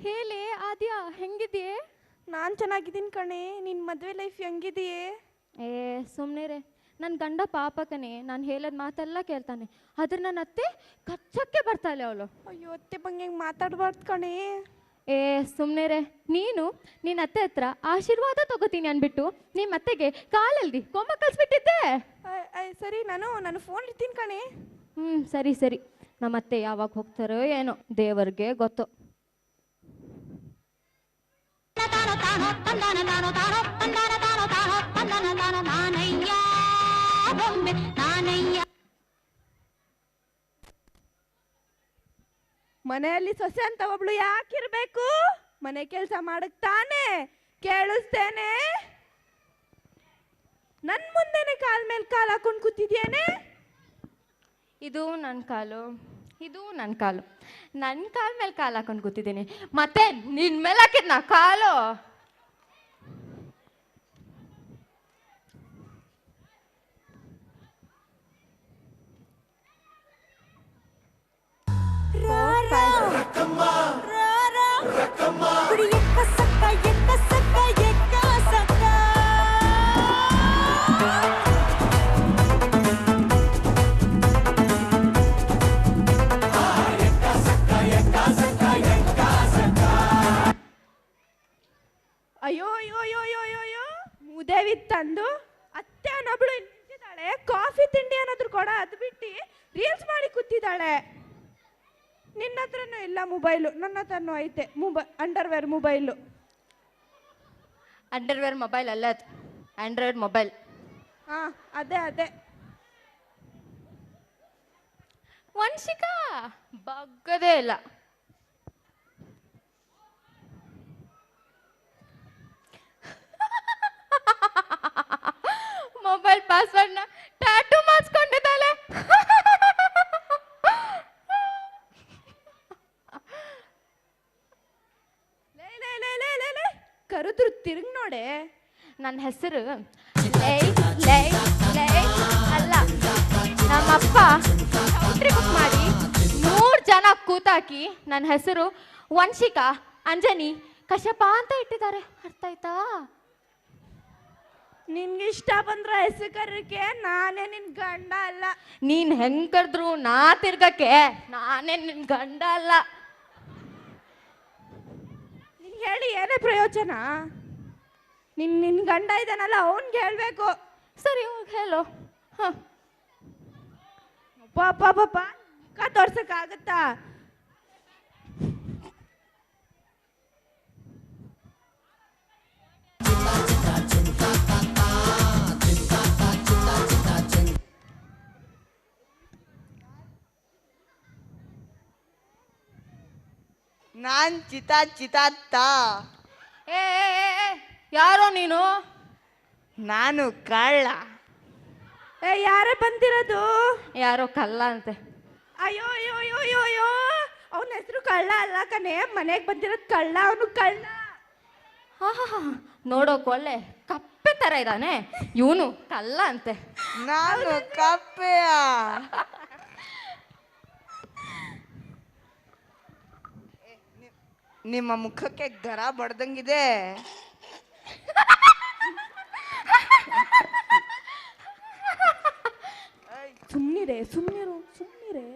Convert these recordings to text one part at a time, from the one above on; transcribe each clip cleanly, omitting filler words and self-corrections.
ಹೇಳಿ ಆದ್ಯಾ, ಹೆಂಗಿದೆಯೇ? ನಾನು ಚೆನ್ನಾಗಿದ್ದೀನಿ ಕಣೆ. ನಿನ್ನ ಮದುವೆ ಲೈಫ್ ಹೆಂಗಿದೆಯೇ? ಏ ಸುಮ್ಮನೆ ರೇ, ನನ್ನ ಗಂಡ ಪಾಪ ಕಣೆ, ನಾನು ಹೇಳೋದು ಮಾತೆಲ್ಲ ಕೇಳ್ತಾನೆ. ಆದ್ರೆ ನನ್ನ ಅತ್ತೆ ಕಚ್ಚಕ್ಕೆ ಬರ್ತಾಳೆ ಅವಳು. ಅಯ್ಯೋ ಅತ್ತೆ ಬಗ್ಗೆ ಮಾತಾಡಬಾರ್ದು ಕಣೆ. ಏ ಸುಮ್ಮನೆ ರೇ, ನೀನು ನಿನ್ನ ಅತ್ತೆ ಹತ್ರ ಆಶೀರ್ವಾದ ತಗೋತೀನಿ ಅಂದ್ಬಿಟ್ಟು ನಿಮ್ಮ ಅತ್ತೆಗೆ ಕಾಲಲ್ದಿ ಕೊಂಬ ಕಳಿಸ್ಬಿಟ್ಟಿದ್ದೆ. ಸರಿ, ನಾನು ಫೋನ್ ಇಡ್ತೀನಿ ಕಣೆ. ಸರಿ ಸರಿ, ನಮ್ಮ ಅತ್ತೆ ಯಾವಾಗ ಹೋಗ್ತಾರೋ ಏನೋ, ದೇವರಿಗೆ ಗೊತ್ತು. ಮನೆಯಲ್ಲಿ ಸೊಸೆ ಅಂತ ಒಬ್ಳು ಯಾಕಿರ್ಬೇಕು? ಮನೆ ಕೆಲಸ ಮಾಡಕ್ ತಾನೇ ಕೇಳಿಸ್ತೇನೆ. ನನ್ ಮುಂದೆನೆ ಕಾಲ್ ಮೇಲೆ ಕಾಲ್ ಹಾಕೊಂಡು ಕೂತಿದ್ಯೇನೆ. ಇದು ನನ್ನ ಕಾಲು, ಇದು ನನ್ನ ಕಾಲು. ನನ್ನ ಕಾಲ ಮೇಲೆ ಕಾಲು ಹಾಕೊಂಡು ಕೂತಿದ್ದೀನಿ, ಮತ್ತೆ ನಿನ್ನ ಮೇಲೆ ಹಾಕಿದ್ನ ಕಾಲು. ಅಯ್ಯೋ ಅಯ್ಯೋ ಅಯ್ಯೋ ಅಯ್ಯೋ ಅಯ್ಯೋ ಅಯ್ಯೋ, ಮುದೇವಿ ತಂದು ಅತ್ತೆ ಅನ್ನೊಬ್ಳು ನಿಂತಿದ್ದಾಳೆ. ಕಾಫಿ ತಿಂಡಿ ಏನಾದ್ರು ಕೊಡ, ಅದು ಬಿಟ್ಟು ರೀಲ್ಸ್ ಮಾಡಿ ಕೂತಿದ್ದಾಳೆ. ನಿನ್ನ ಹತ್ರನೂ ಇಲ್ಲ ಮೊಬೈಲು, ನನ್ನ ಹತ್ರನೂ ಐತೆ ಅಂಡರ್ವೇರ್ ಮೊಬೈಲು. ಅಂಡರ್ವೇರ್ ಮೊಬೈಲ್ ಅಲ್ಲ, ಅದು ಆಂಡ್ರಾಯ್ಡ್ ಮೊಬೈಲ್. ಹಾ ಅದೇ ಅದೇ. ವಂಶಿಕಾ ಬಗ್ಗದೇ ಇಲ್ಲ. ಮೊಬೈಲ್ ಪಾಸ್ವರ್ಡ್ನ ಟ್ಯಾಟೂ ಮಾಡಿಸ್ಕೊಂಡಿದ್ದಾಳೆ. ಕರೆದ್ರು ತಿರುಗ್ ನೋಡೆ. ನನ್ನ ಹೆಸರು ಲೈ ಲೈ ಲೈ ಅಲ್ಲ, ನಮ್ಮಪ್ಪ ಚೌಟ್ರಿ ಬುಕ್ ಮಾಡಿ 100 ಜನ ಕೂತಾಕಿ ನನ್ನ ಹೆಸರು ವಂಶಿಕಾ ಅಂಜನಿ ಕಶ್ಯಪ ಅಂತ ಇಟ್ಟಿದ್ದಾರೆ. ಅರ್ಥ ಆಯ್ತಾ? ನಿನ್ಗೆ ಇಷ್ಟ ಬಂದ್ರ ಹೆಸರು ಕರಕ್ಕೆ, ನಾನೇ ನಿನ್ ಗಂಡ ಅಲ್ಲ. ನೀನ್ ಹೆಂಗ್ ಕರೆದ್ರು ನಾ ತಿರ್ಗಕ್ಕೆ ನಾನೇ ನಿನ್ ಗಂಡ ಅಲ್ಲ. ನಿನ್ ಹೇಳಿ ಏನೇ ಪ್ರಯೋಜನ? ನಿನ್ ಗಂಡ ಇದ್ದಾನಲ್ಲ, ಅವನ್ಗೆ ಹೇಳ್ಬೇಕು. ಸರಿ ಹೋಗಿ ಹೇಳು. ಪಾಪ ಪಾಪ ಮುಖ ತೋರ್ಸಕ್ಕಾಗತ್ತಾ? ನಾನ್ ಚಿತಾತ್ತ. ಏ ಯಾರೋ ನೀನು? ನಾನು ಕಳ್ಳ. ಯಾರೇ ಬಂದಿರೋದು? ಯಾರೋ ಕಳ್ಳ ಅಂತೆ. ಅಯ್ಯೋ ಅಯ್ಯೋ ಅಯ್ಯೋ ಅಯ್ಯೋ ಅಯ್ಯೋ, ಅವನ ಹೆಸರು ಕಳ್ಳ ಅಲ್ಲ ಕಣೆ, ಮನೆಗೆ ಬಂದಿರೋದು ಕಳ್ಳ. ಅವನು ಕಳ್ಳ. ನೋಡೋಕ್ ಒಳ್ಳೆ ಕಪ್ಪೆ ತರ ಇದ್ದಾನೆ, ಇವನು ಕಳ್ಳ ಅಂತೆ. ನಾನು ಕಪ್ಪೆಯ? ನಿಮ್ಮ ಮುಖಕ್ಕೆ ಗರ ಬಡ್ದಂಗಿದೆ. ಸುಮ್ಮನಿರೆ ಸುಮ್ಮನಿರು ಸುಮ್ಮನಿರೆ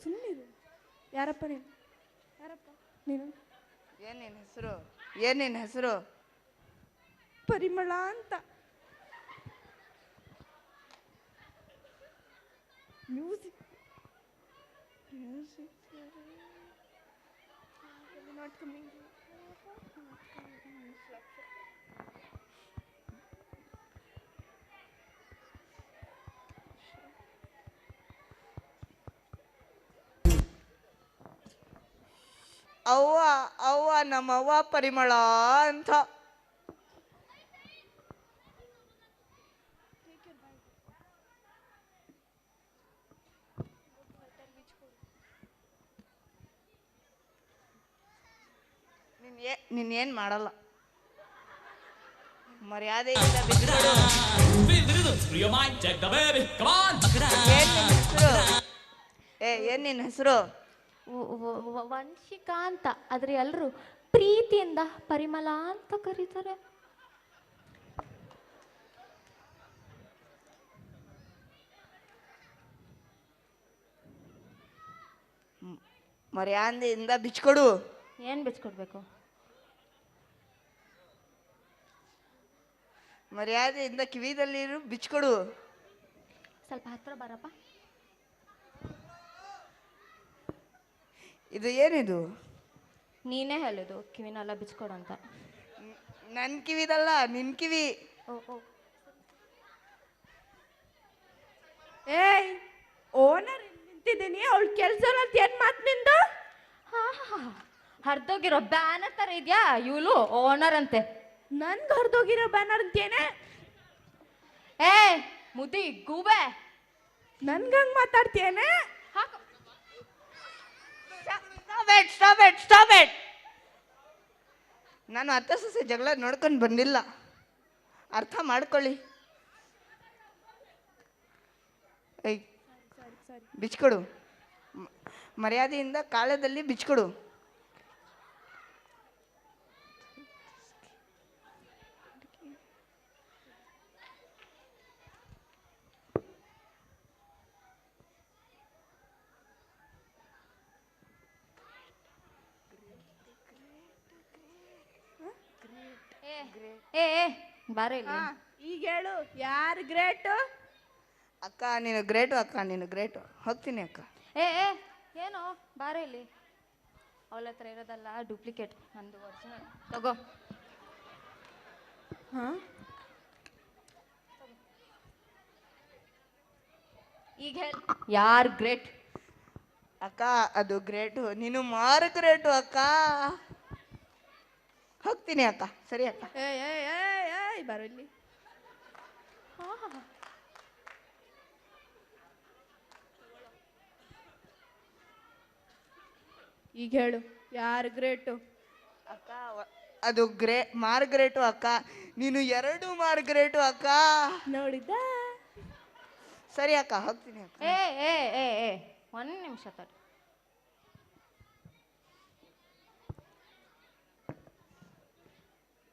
ಸುಮ್ಮನಿರು. ಯಾರಪ್ಪ ನೀನು? ಯಾರಪ್ಪ ನೀನು? ಏನ್ ನಿನ್ನ ಹೆಸರು? ಪರಿಮಳ ಅಂತ. Music not coming. ಅವ್ವ ನಮ್ಮವ್ವ ಪರಿಮಳ ಅಂತ. ನಿನ್ನೇನ್ ಮಾಡಲ್ಲ, ಮರ್ಯಾದೆ ಏನ್ ನಿನ್ನ ಹೆಸರು? ವಂಶಿಕಾ ಅಂತ, ಆದ್ರೆ ಎಲ್ಲರೂ ಪ್ರೀತಿಯಿಂದ ಪರಿಮಳ ಅಂತ ಕರೀತಾರೆ. ಮರ್ಯಾದೆಯಿಂದ ಬಿಚ್ಕೊಡು. ಏನ್ ಬಿಚ್ಕೊಡ್ಬೇಕು? ಮರ್ಯಾದೆಯಿಂದ ಕಿವಿದಲ್ಲಿರು, ಬಿಚ್ಕೊಡು. ಸ್ವಲ್ಪ ಹತ್ರ ಬರಪ್ಪ. ಇದು ಏನಿದು? ನೀನೇ ಹೇಳುದು ಕಿವಿನೆಲ್ಲ ಬಿಚ್ಕೊಡು ಅಂತ. ನನ್ ಕಿವಿದಲ್ಲ, ನಿನ್ ಕಿವಿ. ಓ ಓ ಏಯ್, ಓನರ್ ನಿಂತಿದ್ದೀನಿ, ಅವಳು ಕೆಲ್ಸ ಏನ್ ಮಾತು ನಿಂದು? ಹರ್ದೋಗಿರೋ ಬ್ಯಾನರ್ ತರ ಇದ್ಯಾ ಇವಳು ಓನರ್ ಅಂತೆ. ನನ್ಗೆ ಹೊರದೋಗಿರೋ ಬ್ಯಾನರ್ ಅಂತೇನೆ? ಏ ಮುದಿ ಗೂಬೆ, ನನ್ಗಂಗ್ ಮಾತಾಡ್ತೇನೆ? ಹಾಕು. Stop it. ನಾನು ಅತ್ತೆ ಸೊಸೆ ಜಗಳ ನೋಡ್ಕೊಂಡು ಬಂದಿಲ್ಲ, ಅರ್ಥ ಮಾಡ್ಕೊಳ್ಳಿ. ಏಯ್, ಬಿಚ್ಕೊಡು. ಮರ್ಯಾದೆಯಿಂದ ಕಾಲದಲ್ಲಿ ಬಿಚ್ಕೊಡು. ಏ ಬಾರ ಇಲ್ಲಿ. ಈಗ ಹೇಳು, ಯಾರು ಗ್ರೇಟ್? ಅಕ್ಕ ನೀನು ಗ್ರೇಟು, ಅಕ್ಕ ನೀನು ಗ್ರೇಟು. ಹೋಗ್ತೀನಿ ಅಕ್ಕ. ಏ ಏನು ಬಾರ ಇಲ್ಲಿ. ಅವಳ ಹತ್ರ ಇರೋದಲ್ಲ ಡೂಪ್ಲಿಕೇಟ್, ನಂದು ಒರಿಜಿನಲ್. ತಗೋ. ಈಗ ಹೇಳ, ಯಾರು ಗ್ರೇಟ್? ಅಕ್ಕ ಅದು ಗ್ರೇಟು, ನೀನು ಮಾರು ಗ್ರೇಟು ಅಕ್ಕ. ಹೋಗ್ತೀನಿ ಅಕ್ಕ. ಸರಿ ಅಕ್ಕ. ಏಯ್ ಬರೋ ಇಲ್ಲಿ. ಈಗ ಹೇಳು, ಯಾರು ಗ್ರೇಟು? ಅಕ್ಕ ಅದು ಮಾರ್ಗ್ರೇಟು ಅಕ್ಕ, ನೀನು 2 ಮಾರ್ಗ್ರೇಟು ಅಕ್ಕ. ನೋಡಿದ್ದ? ಸರಿ ಅಕ್ಕ, ಹೋಗ್ತೀನಿ ಅಕ್ಕ. ಏ ಒಂದ್ ನಿಮಿಷ ತಡಿ.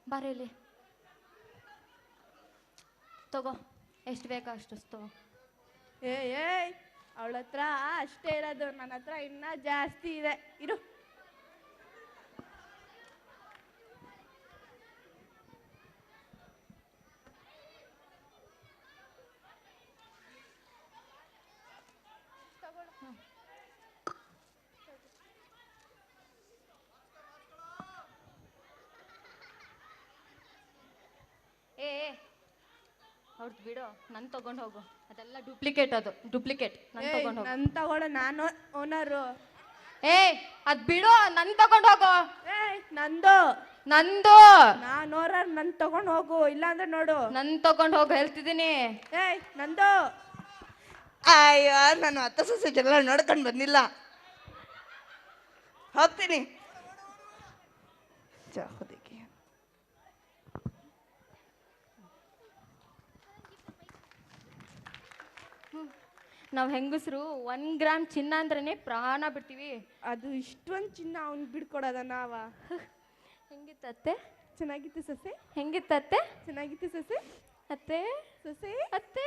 ಬಾರ ಇಲ್ಲಿ. ತಗೋ, ಎಷ್ಟು ಬೇಕಾ ಅಷ್ಟು ತಗೋ. ಏಯ್, ಅವಳ ಹತ್ರ ಅಷ್ಟೇ ಇರೋದು, ನನ್ನ ಹತ್ರ ಇನ್ನ ಜಾಸ್ತಿ ಇದೆ. ಇರು. ಅವ್ರದ್ದು ಬಿಡು, ನನ್ ತಗೊಂಡು ಹೋಗು. ಅದೆಲ್ಲ ಡೂಪ್ಲಿಕೇಟ್, ಅದು ಡೂಪ್ಲಿಕೇಟ್. ನನ್ ತಗೊಂಡು ಹೋಗು. ನನ್ ತಗೊಳ್ಳೋ, ನಾನು ಓನರು. ಅದ್ ಬಿಡು, ನನ್ ತಗೊಂಡು ಹೋಗು. ನಂದು ನಂದು ನಾನು ಓನರ್, ನನ್ ತಗೊಂಡು ಹೋಗು, ಇಲ್ಲಾಂದ್ರೆ ನೋಡು. ನನ್ ತಗೊಂಡು ಹೋಗು ಹೇಳ್ತಿದ್ದೀನಿ. ನಂದು. ಅಯ್ಯೋ, ನಾನು ಅತ್ತೆ ಸೊಸೆ ಜಗಳ ನೋಡ್ಕೊಂಡು ಬಂದಿಲ್ಲ, ಹೋಗ್ತೀನಿ. ನಾವ್ ಹೆಂಗಸ್ರು 1 ಗ್ರಾಮ್ ಚಿನ್ನ ಅಂದ್ರೇನೆ ಪ್ರಾಣ ಬಿಡ್ತೀವಿ. ಅದು ಇಷ್ಟೊಂದು ಚಿನ್ನ ಅವ್ನ್ ಬಿಡ್ಕೊಡೋದ ನಾವ? ಹೆಂಗಿತ್ತತ್ತೆ? ಚೆನ್ನಾಗಿತ್ತು ಸೊಸೆ. ಹೆಂಗಿತ್ತತ್ತೆ? ಚೆನ್ನಾಗಿತ್ತು ಸೊಸೆ. ಅತ್ತೆ ಸೊಸೆ. ಅತ್ತೆ